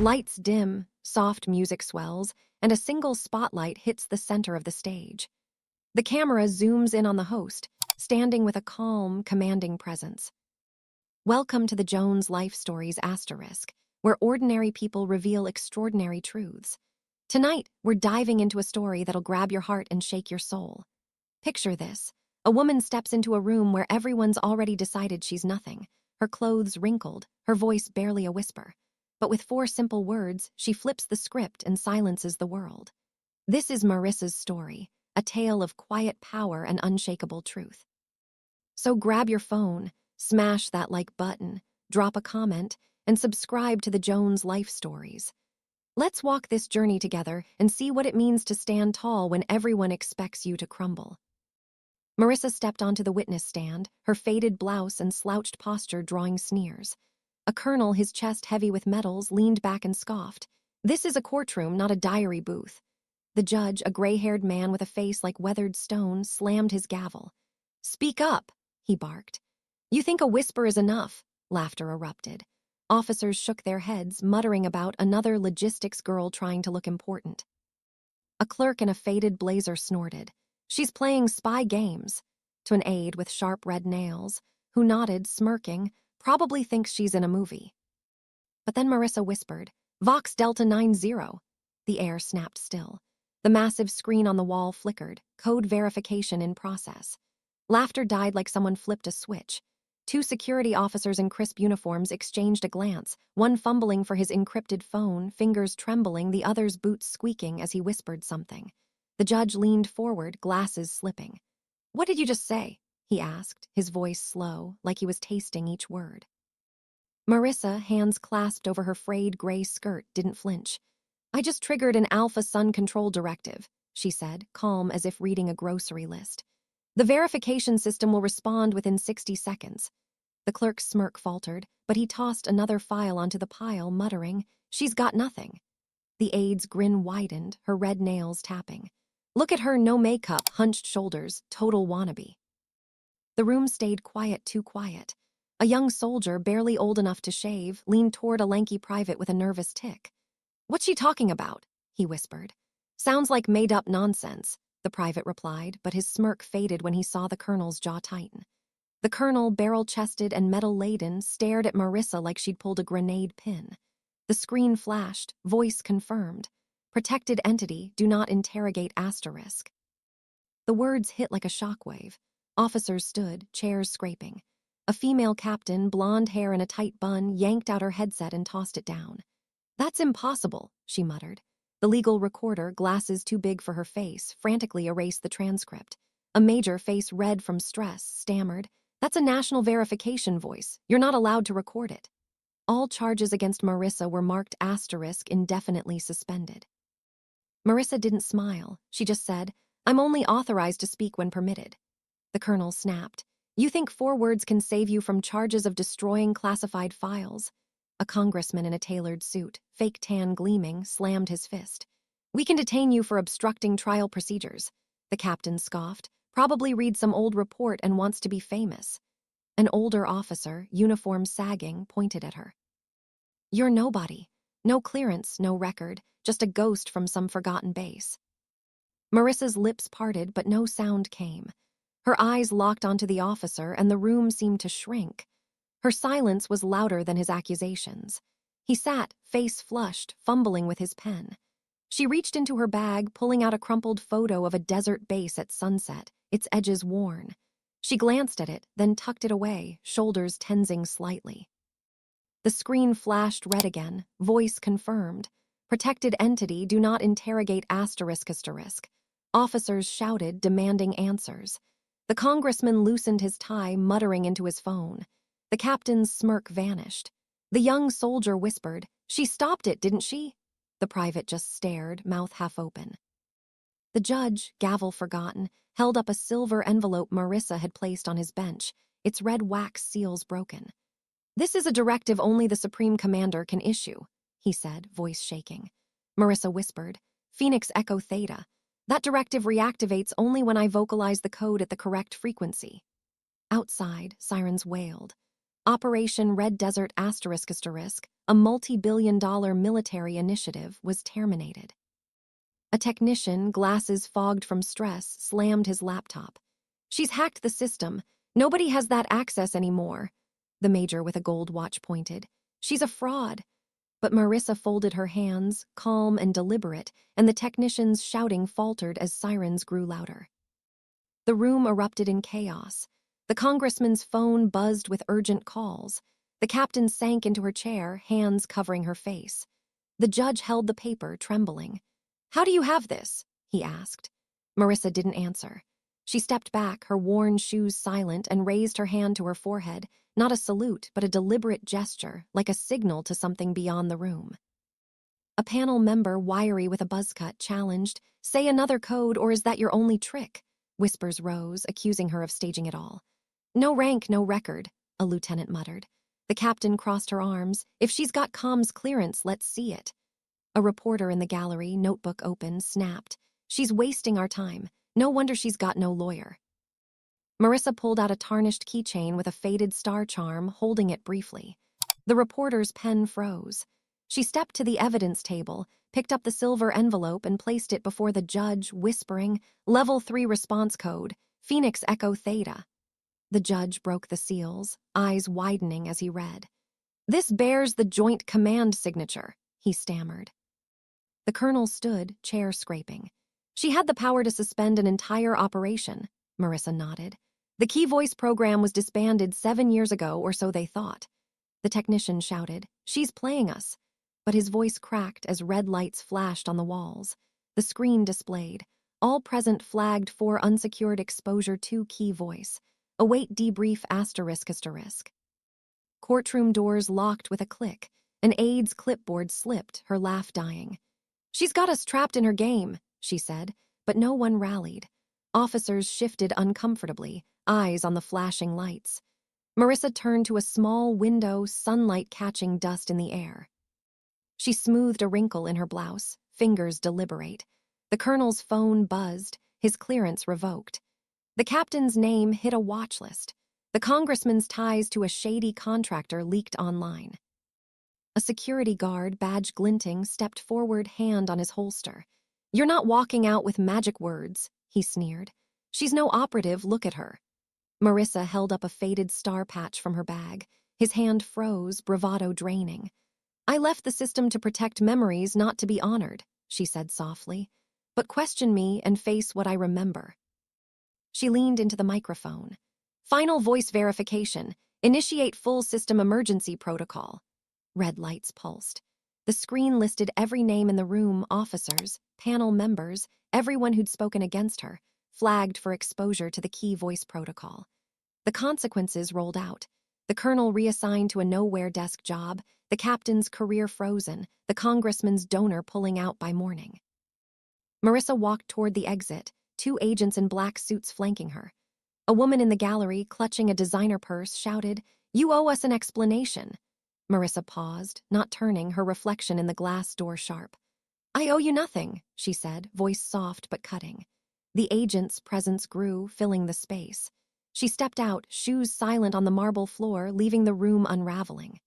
Lights dim, soft music swells, and a single spotlight hits the center of the stage. The camera zooms in on the host, standing with a calm, commanding presence. Welcome to the Jones Life Stories *, where ordinary people reveal extraordinary truths. Tonight, we're diving into a story that'll grab your heart and shake your soul. Picture this. A woman steps into a room where everyone's already decided she's nothing, her clothes wrinkled, her voice barely a whisper. But with 4 simple words, she flips the script and silences the world. This is Marissa's story, a tale of quiet power and unshakable truth. So grab your phone, smash that like button, drop a comment, and subscribe to the Jones Life Stories. Let's walk this journey together and see what it means to stand tall when everyone expects you to crumble. Marissa stepped onto the witness stand, her faded blouse and slouched posture drawing sneers. A colonel, his chest heavy with medals, leaned back and scoffed. This is a courtroom, not a diary booth. The judge, a gray-haired man with a face like weathered stone, slammed his gavel. Speak up, he barked. You think a whisper is enough? Laughter erupted. Officers shook their heads, muttering about another logistics girl trying to look important. A clerk in a faded blazer snorted. She's playing spy games, to an aide with sharp red nails, who nodded, smirking, probably thinks she's in a movie. But then Marissa whispered, Vox Delta 90. The air snapped still. The massive screen on the wall flickered, code verification in process. Laughter died like someone flipped a switch. 2 security officers in crisp uniforms exchanged a glance, one fumbling for his encrypted phone, fingers trembling, the other's boots squeaking as he whispered something. The judge leaned forward, glasses slipping. What did you just say? He asked, his voice slow, like he was tasting each word. Marissa, hands clasped over her frayed gray skirt, didn't flinch. I just triggered an Alpha Sun Control Directive, she said, calm as if reading a grocery list. The verification system will respond within 60 seconds. The clerk's smirk faltered, but he tossed another file onto the pile, muttering, She's got nothing. The aide's grin widened, her red nails tapping. Look at her, no makeup, hunched shoulders, total wannabe. The room stayed quiet, too quiet. A young soldier, barely old enough to shave, leaned toward a lanky private with a nervous tick. What's she talking about? He whispered. Sounds like made-up nonsense, the private replied, but his smirk faded when he saw the colonel's jaw tighten. The colonel, barrel-chested and metal-laden, stared at Marissa like she'd pulled a grenade pin. The screen flashed, voice confirmed. Protected entity, do not interrogate *. The words hit like a shockwave. Officers stood, chairs scraping. A female captain, blonde hair in a tight bun, yanked out her headset and tossed it down. That's impossible, she muttered. The legal recorder, glasses too big for her face, frantically erased the transcript. A major, face red from stress, stammered, That's a national verification voice. You're not allowed to record it. All charges against Marissa were marked * indefinitely suspended. Marissa didn't smile. She just said, I'm only authorized to speak when permitted. The colonel snapped. You think 4 words can save you from charges of destroying classified files? A congressman in a tailored suit, fake tan gleaming, slammed his fist. We can detain you for obstructing trial procedures. The captain scoffed. Probably read some old report and wants to be famous. An older officer, uniform sagging, pointed at her. You're nobody. No clearance, no record, just a ghost from some forgotten base. Marissa's lips parted, but no sound came. Her eyes locked onto the officer, and the room seemed to shrink. Her silence was louder than his accusations. He sat, face flushed, fumbling with his pen. She reached into her bag, pulling out a crumpled photo of a desert base at sunset, its edges worn. She glanced at it, then tucked it away, shoulders tensing slightly. The screen flashed red again, voice confirmed. Protected entity, do not interrogate ***. Officers shouted, demanding answers. The congressman loosened his tie, muttering into his phone. The captain's smirk vanished. The young soldier whispered, She stopped it, didn't she? The private just stared, mouth half open. The judge, gavel forgotten, held up a silver envelope Marissa had placed on his bench, its red wax seals broken. This is a directive only the Supreme Commander can issue, he said, voice shaking. Marissa whispered, Phoenix Echo Theta. That directive reactivates only when I vocalize the code at the correct frequency. Outside, sirens wailed. Operation Red Desert ***, a multi-billion-dollar military initiative, was terminated. A technician, glasses fogged from stress, slammed his laptop. "She's hacked the system. Nobody has that access anymore," the major with a gold watch pointed. "She's a fraud." But Marissa folded her hands, calm and deliberate, and the technician's shouting faltered as sirens grew louder. The room erupted in chaos. The congressman's phone buzzed with urgent calls. The captain sank into her chair, hands covering her face. The judge held the paper, trembling. "How do you have this?" he asked. Marissa didn't answer. She stepped back, her worn shoes silent, and raised her hand to her forehead, not a salute, but a deliberate gesture, like a signal to something beyond the room. A panel member, wiry with a buzz cut, challenged, "Say another code, or is that your only trick?" Whispers rose, accusing her of staging it all. "No rank, no record," a lieutenant muttered. The captain crossed her arms. "If she's got comms clearance, let's see it." A reporter in the gallery, notebook open, snapped, "She's wasting our time. No wonder she's got no lawyer." Marissa pulled out a tarnished keychain with a faded star charm, holding it briefly. The reporter's pen froze. She stepped to the evidence table, picked up the silver envelope and placed it before the judge, whispering, "Level 3 response code, Phoenix Echo Theta." The judge broke the seals, eyes widening as he read. "This bears the Joint Command signature," he stammered. The colonel stood, chair scraping. "She had the power to suspend an entire operation," Marissa nodded. "The Key Voice program was disbanded 7 years ago, or so they thought." The technician shouted, "She's playing us." But his voice cracked as red lights flashed on the walls. The screen displayed. All present flagged for unsecured exposure to Key Voice. Await debrief ***. Courtroom doors locked with a click. An aide's clipboard slipped, her laugh dying. "She's got us trapped in her game," she said, but no one rallied. Officers shifted uncomfortably, eyes on the flashing lights. Marissa turned to a small window, sunlight catching dust in the air. She smoothed a wrinkle in her blouse, fingers deliberate. The colonel's phone buzzed, his clearance revoked. The captain's name hit a watch list. The congressman's ties to a shady contractor leaked online. A security guard, badge glinting, stepped forward, hand on his holster. "You're not walking out with magic words," he sneered. "She's no operative, look at her." Marissa held up a faded star patch from her bag. His hand froze, bravado draining. "I left the system to protect memories, not to be honored," she said softly. "But question me and face what I remember." She leaned into the microphone. "Final voice verification. Initiate full system emergency protocol." Red lights pulsed. The screen listed every name in the room, officers, panel members, everyone who'd spoken against her, flagged for exposure to the Key Voice protocol. The consequences rolled out. The colonel reassigned to a nowhere desk job, the captain's career frozen, the congressman's donor pulling out by morning. Marissa walked toward the exit, 2 agents in black suits flanking her. A woman in the gallery, clutching a designer purse, shouted, "You owe us an explanation." Marissa paused, not turning, her reflection in the glass door sharp. "I owe you nothing," she said, voice soft but cutting. The agent's presence grew, filling the space. She stepped out, shoes silent on the marble floor, leaving the room unraveling.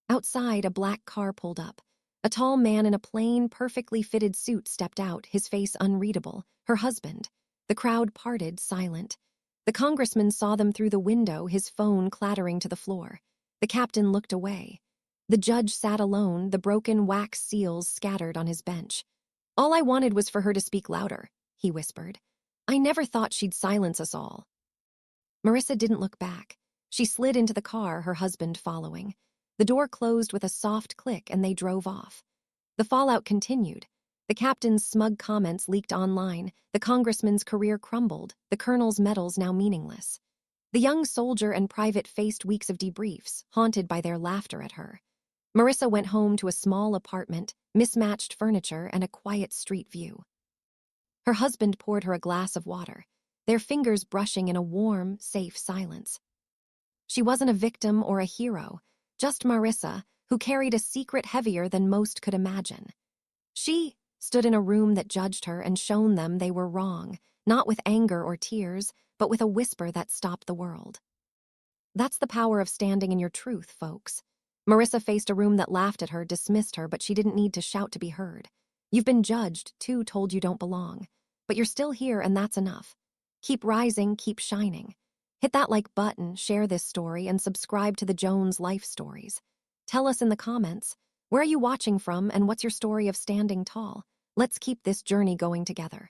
Outside, a black car pulled up. A tall man in a plain, perfectly fitted suit stepped out, his face unreadable. Her husband. The crowd parted, silent. The congressman saw them through the window, his phone clattering to the floor. The captain looked away. The judge sat alone, the broken wax seals scattered on his bench. "All I wanted was for her to speak louder," he whispered. "I never thought she'd silence us all." Marissa didn't look back. She slid into the car, her husband following. The door closed with a soft click and they drove off. The fallout continued. The captain's smug comments leaked online, the congressman's career crumbled, the colonel's medals now meaningless. The young soldier and private faced weeks of debriefs, haunted by their laughter at her. Marissa went home to a small apartment, mismatched furniture, and a quiet street view. Her husband poured her a glass of water, their fingers brushing in a warm, safe silence. She wasn't a victim or a hero, just Marissa, who carried a secret heavier than most could imagine. She stood in a room that judged her and shown them they were wrong, not with anger or tears, but with a whisper that stopped the world. That's the power of standing in your truth, folks. Marissa faced a room that laughed at her, dismissed her, but she didn't need to shout to be heard. You've been judged, too, told you don't belong. But you're still here, and that's enough. Keep rising, keep shining. Hit that like button, share this story, and subscribe to the Jones Life Stories. Tell us in the comments, where are you watching from and what's your story of standing tall? Let's keep this journey going together.